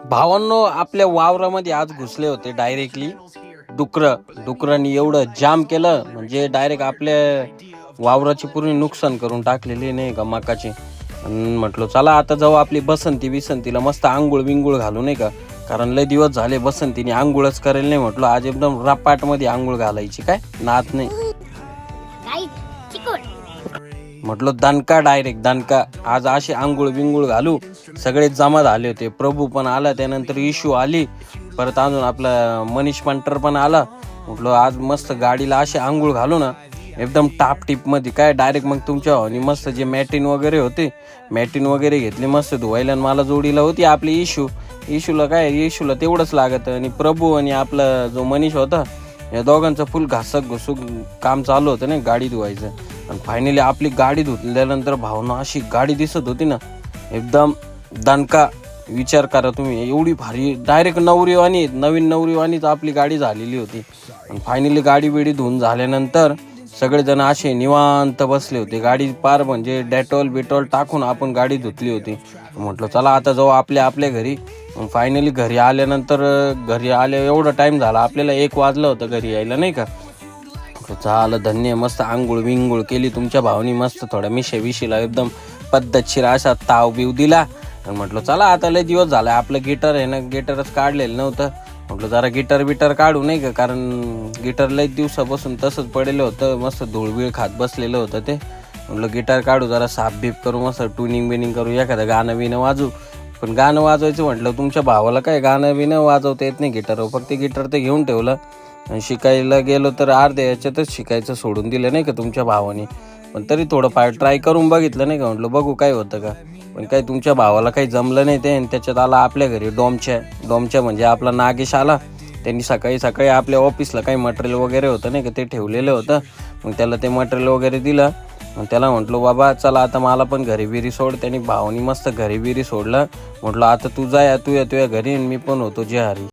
भावांनो, आपल्या वावरामध्ये आज घुसले होते डायरेक्टली डुकरांनी एवढं जाम केलं म्हणजे डायरेक्ट आपल्या वावराची पूर्ण नुकसान करून टाकलेली नाही का मकाची. म्हटलं चला आता जाऊ आपली बसंतीला मस्त आंघोळ बिंगुळ घालू नाही का, कारण लय दिवस झाले बसंतीने आंघोळच करेल नाही. म्हटलं आज एकदम रपाट मध्ये आंघोळ घालायची, काय नात नाही. म्हटलं डायरेक्ट दणका आज अशी आंघोळ बिंगुळ घालू. सगळे जमा झाले होते, प्रभू पण आला, त्यानंतर इशू आली, परत अजून आपला मनीष पंटर पण आला. म्हटलं आज मस्त गाडीला अशी आंघोळ घालू ना एकदम टाप मध्ये, काय डायरेक्ट मग तुमच्या आणि मस्त जे मॅटिन वगैरे घेतली मस्त धुवायला. आणि मला जोडीला होती आपली इशूला तेवढंच लागत, आणि प्रभू आणि आपला जो मनीष होता या दोघांचं फुल घुसूक काम चालू होतं ना गाडी धुवायचं. आणि फायनली आपली गाडी धुतल्यानंतर भावना अशी गाडी दिसत होती ना एकदम दणका. विचार करा तुम्ही, एवढी भारी डायरेक्ट नवीन नवरीवानीच आपली गाडी झालेली होती. आणि फायनली गाडी बिडी धुवून झाल्यानंतर सगळेजण असे निवांत बसले होते. गाडी पार म्हणजे डेटॉल टाकून आपण गाडी धुतली होती. म्हटलं चला आता जाऊ आपल्या घरी. फायनली घरी आले एवढा टाइम झाला आपल्याला, 1 वाजलं होतं घरी यायला नाही का. झालं धन्य, मस्त आंघोळ बिंगोळ केली तुमच्या भावानी, मस्त थोडा विशीला एकदम पद्धतशीर असा ताव बिव दिला. आणि म्हटलं चला आता लय दिवस झाला आपलं गिटार आहे ना, गिटारच काढलेलं नव्हतं. म्हटलं जरा गिटार काढू नाही का, कारण गिटार लय दिवसापासून तसंच पडलेलं होतं, मस्त धूळबीळ खात बसलेलं होतं ते. म्हटलं गिटार काढू, जरा साफ बीप करू, मस्त ट्युनिंग बिनिंग करू, एखादं गाणं बिणं वाजू. पण गाणं वाजवायचं म्हटलं तुमच्या भावाला काय गाणं बिणं वाजवता येत नाही गिटारवर, फक्त गिटार ते घेऊन ठेवलं. आणि शिकायला गेलो तर अर्ध्या याच्यातच शिकायचं सोडून दिलं नाही का तुमच्या भावाने. पण तरी थोडंफार ट्राय करून बघितलं नाही का, म्हटलं बघू काय होतं का. पण काही तुमच्या भावाला काही जमलं नाही ते, आणि त्याच्यात आला आपल्या घरी डॉमच्या म्हणजे आपला नागेश आला. त्यांनी सकाळी आपल्या ऑफिसला काही मटेरियल वगैरे होतं नाही का ते ठेवलेलं होतं. मग त्याला ते मटेरियल वगैरे दिलं. मग त्याला म्हटलं बाबा चला आता मला पण घरी बिरी सोड. त्यांनी भावानी मस्त घरी बिरी सोडलं. म्हटलं आता तू तुझ्या घरी, मी पण होतो जे हरी.